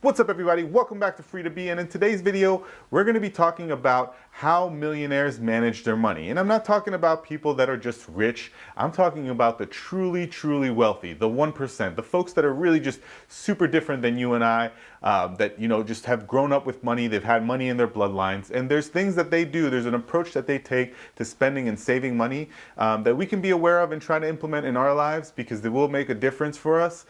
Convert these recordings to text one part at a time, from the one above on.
What's up everybody? Welcome back to Free to Be, and in today's video we're going to be talking about how millionaires manage their money. And I'm not talking about people that are just rich. I'm talking about the truly wealthy, the 1%, the folks that are really just super different than you and I, that just have grown up with money. They've had money in their bloodlines, and there's things that they do, there's an approach that they take to spending and saving money that we can be aware of and try to implement in our lives, because they will make a difference for us.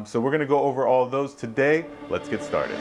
So we're going to go over all of those today. Let's get started.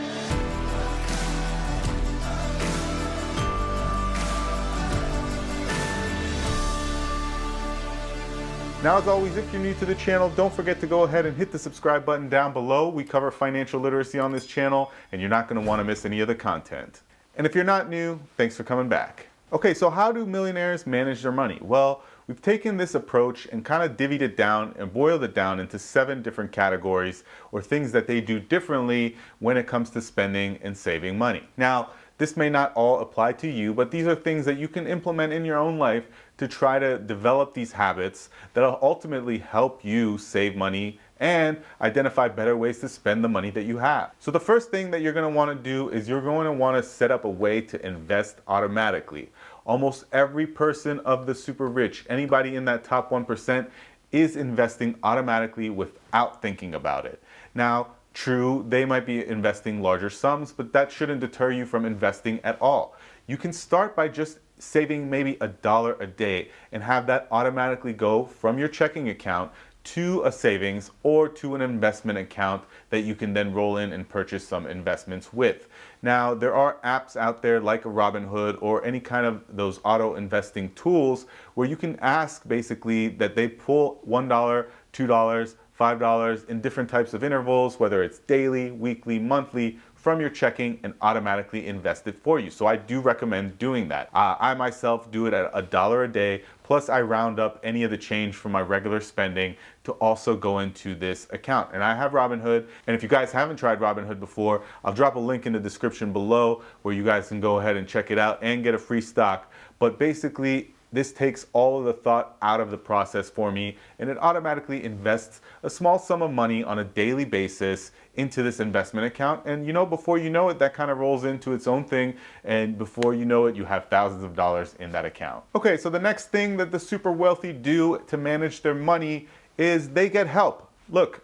Now, as always, if you're new to the channel, don't forget to go ahead and hit the subscribe button down below. We cover financial literacy on this channel, and you're not going to want to miss any of the content. And if you're not new, thanks for coming back. Okay, so how do millionaires manage their money? Well, we've taken this approach and kind of divvied it down and boiled it down into 7 different categories, or things that they do differently when it comes to spending and saving money. Now, this may not all apply to you, but these are things that you can implement in your own life to try to develop these habits that will ultimately help you save money and identify better ways to spend the money that you have. So the first thing that you're going to want to do is you're going to want to set up a way to invest automatically. Almost every person of the super rich, anybody in that top 1%, is investing automatically without thinking about it. Now, true, they might be investing larger sums, but that shouldn't deter you from investing at all. You can start by just saving maybe $1 a day and have that automatically go from your checking account to a savings or to an investment account that you can then roll in and purchase some investments with. Now, there are apps out there like Robinhood or any kind of those auto investing tools where you can ask basically that they pull $1, $2, $5 in different types of intervals, whether it's daily, weekly, monthly, from your checking, and automatically invest it for you. So I do recommend doing that. I myself do it at $1 a day, plus I round up any of the change from my regular spending to also go into this account. And I have Robinhood, and if you guys haven't tried Robinhood before, I'll drop a link in the description below where you guys can go ahead and check it out and get a free stock. But basically, this takes all of the thought out of the process for me, and it automatically invests a small sum of money on a daily basis into this investment account. And before you know it, that kind of rolls into its own thing, and before you know it, you have thousands of dollars in that account. Okay, so the next thing that the super wealthy do to manage their money is they get help. Look,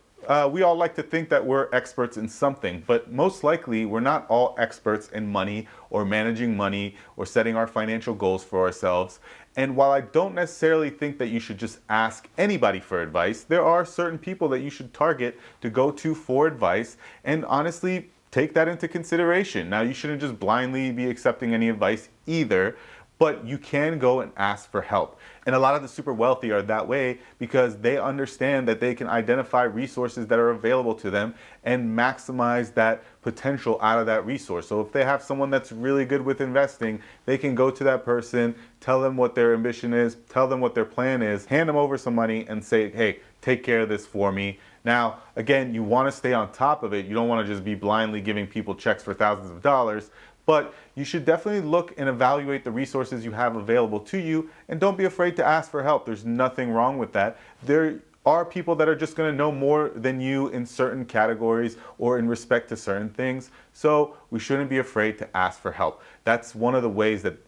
we all like to think that we're experts in something, but most likely we're not all experts in money or managing money or setting our financial goals for ourselves. And while I don't necessarily think that you should just ask anybody for advice, there are certain people that you should target to go to for advice, and honestly take that into consideration. Now, you shouldn't just blindly be accepting any advice either, but you can go and ask for help. And a lot of the super wealthy are that way because they understand that they can identify resources that are available to them and maximize that potential out of that resource. So if they have someone that's really good with investing, they can go to that person, tell them what their ambition is, tell them what their plan is, hand them over some money and say, hey, take care of this for me. Now, again, you want to stay on top of it. You don't want to just be blindly giving people checks for thousands of dollars. But you should definitely look and evaluate the resources you have available to you, and don't be afraid to ask for help. There's nothing wrong with that. There are people that are just going to know more than you in certain categories or in respect to certain things. So we shouldn't be afraid to ask for help. That's one of the ways that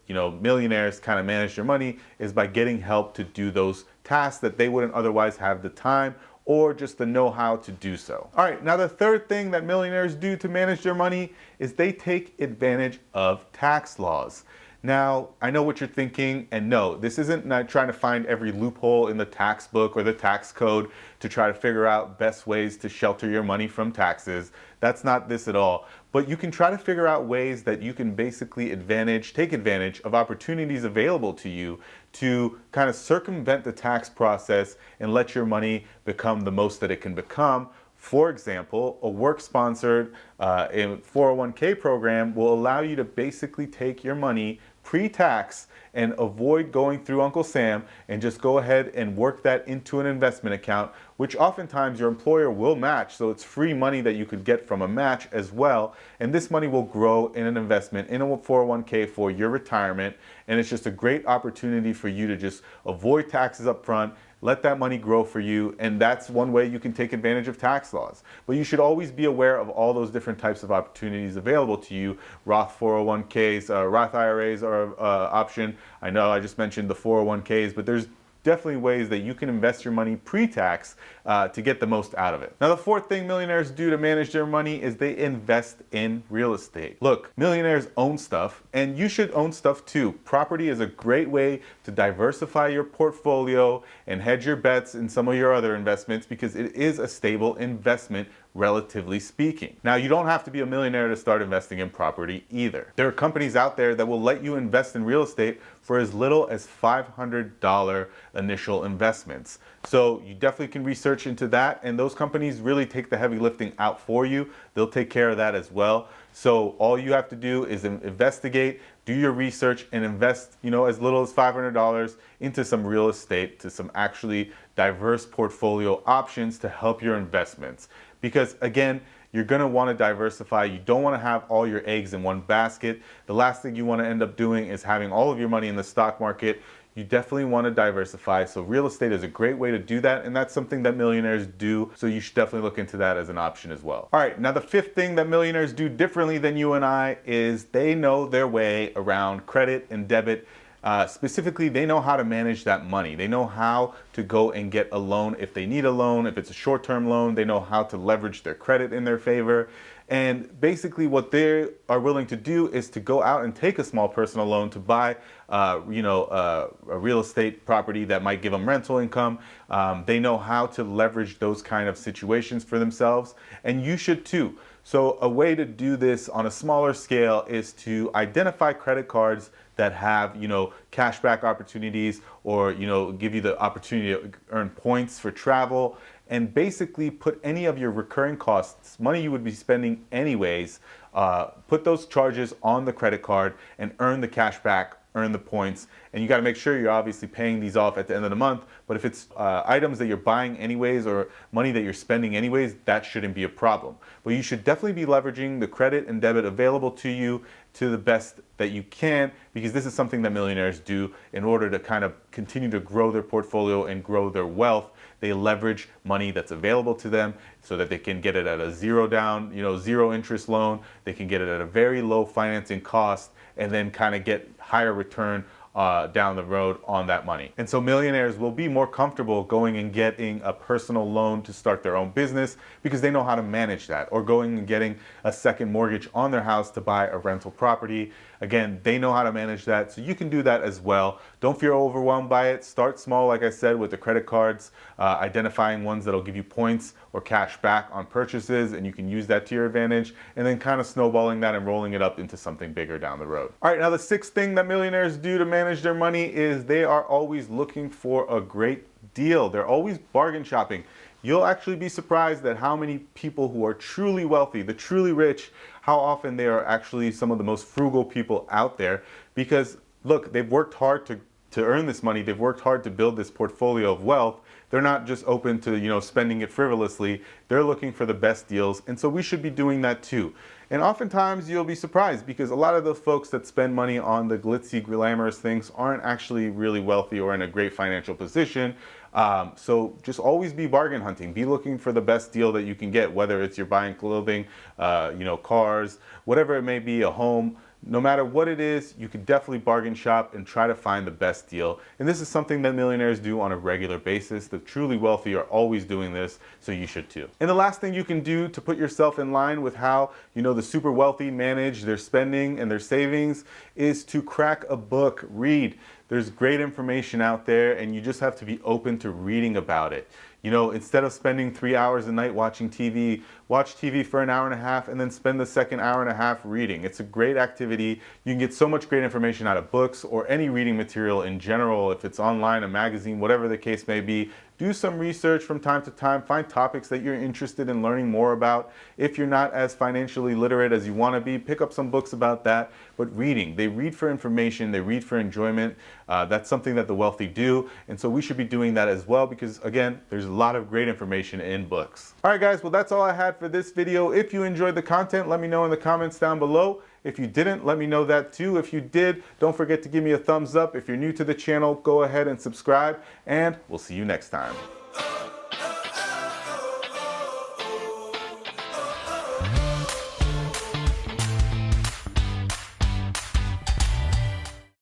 millionaires kind of manage their money, is by getting help to do those tasks that they wouldn't otherwise have the time or just the know-how to do so. All right, now the third thing that millionaires do to manage their money is they take advantage of tax laws. Now, I know what you're thinking, and no, this isn't not trying to find every loophole in the tax book or the tax code to try to figure out best ways to shelter your money from taxes. That's not this at all. But you can try to figure out ways that you can basically take advantage of opportunities available to you to kind of circumvent the tax process and let your money become the most that it can become. For example, a work-sponsored 401k program will allow you to basically take your money pre-tax and avoid going through Uncle Sam and just go ahead and work that into an investment account, which oftentimes your employer will match. So it's free money that you could get from a match as well. And this money will grow in an investment in a 401k for your retirement. And it's just a great opportunity for you to just avoid taxes up front, let that money grow for you, and that's one way you can take advantage of tax laws. But you should always be aware of all those different types of opportunities available to you. Roth 401ks, Roth IRAs are an option. I know I just mentioned the 401ks, but there's definitely ways that you can invest your money pre-tax to get the most out of it. Now, the fourth thing millionaires do to manage their money is they invest in real estate. Look, millionaires own stuff, and you should own stuff too. Property is a great way to diversify your portfolio and hedge your bets in some of your other investments because it is a stable investment, relatively speaking. Now, you don't have to be a millionaire to start investing in property either. There are companies out there that will let you invest in real estate for as little as $500 initial investments. So you definitely can research into that, and those companies really take the heavy lifting out for you. They'll take care of that as well. So all you have to do is investigate, do your research, and invest, as little as $500 into some real estate, to some actually diverse portfolio options to help your investments. Because again, you're going to want to diversify. You don't want to have all your eggs in one basket. The last thing you want to end up doing is having all of your money in the stock market. You definitely want to diversify. So real estate is a great way to do that, and that's something that millionaires do. So you should definitely look into that as an option as well. All right, now the fifth thing that millionaires do differently than you and I is they know their way around credit and debit. Specifically, they know how to manage that money. They know how to go and get a loan if they need a loan. If it's a short-term loan, they know how to leverage their credit in their favor. And basically what they are willing to do is to go out and take a small personal loan to buy, a real estate property that might give them rental income. They know how to leverage those kind of situations for themselves, and you should too. So a way to do this on a smaller scale is to identify credit cards that have, cashback opportunities, or, give you the opportunity to earn points for travel, and basically put any of your recurring costs, money you would be spending anyways, put those charges on the credit card and earn the cash back, earn the points. And you got to make sure you're obviously paying these off at the end of the month. But if it's items that you're buying anyways or money that you're spending anyways, that shouldn't be a problem. But you should definitely be leveraging the credit and debit available to you to the best that you can, because this is something that millionaires do in order to kind of continue to grow their portfolio and grow their wealth. They leverage money that's available to them so that they can get it at a zero interest loan. They can get it at a very low financing cost and then kind of get higher return down the road on that money. And so millionaires will be more comfortable going and getting a personal loan to start their own business because they know how to manage that, or going and getting a second mortgage on their house to buy a rental property. Again, they know how to manage that, so you can do that as well. Don't feel overwhelmed by it. Start small, like I said, with the credit cards, identifying ones that'll give you points or cash back on purchases, and you can use that to your advantage, and then kind of snowballing that and rolling it up into something bigger down the road. All right, now the sixth thing that millionaires do to manage their money is they are always looking for a great deal. They're always bargain shopping. You'll actually be surprised at how many people who are truly wealthy, the truly rich, how often they are actually some of the most frugal people out there, because look, they've worked hard to earn this money. They've worked hard to build this portfolio of wealth. They're not just open to, spending it frivolously. They're looking for the best deals. And so we should be doing that too. And oftentimes you'll be surprised because a lot of those folks that spend money on the glitzy, glamorous things aren't actually really wealthy or in a great financial position. So just always be bargain hunting. Be looking for the best deal that you can get, whether it's you're buying clothing, cars, whatever it may be, a home. No matter what it is, you can definitely bargain shop and try to find the best deal. And this is something that millionaires do on a regular basis. The truly wealthy are always doing this, so you should too. And the last thing you can do to put yourself in line with how, the super wealthy manage their spending and their savings is to crack a book, read. There's great information out there, and you just have to be open to reading about it. Instead of spending 3 hours a night watching TV, watch TV for an hour and a half and then spend the second hour and a half reading. It's a great activity. You can get so much great information out of books or any reading material in general, if it's online, a magazine, whatever the case may be. Do some research from time to time. Find topics that you're interested in learning more about. If you're not as financially literate as you want to be, pick up some books about that. But reading, they read for information, they read for enjoyment. That's something that the wealthy do. And so we should be doing that as well because, again, there's a lot of great information in books. All right, guys, well, that's all I had for this video. If you enjoyed the content, let me know in the comments down below. If you didn't, let me know that too. If you did, don't forget to give me a thumbs up. If you're new to the channel, go ahead and subscribe, and we'll see you next time.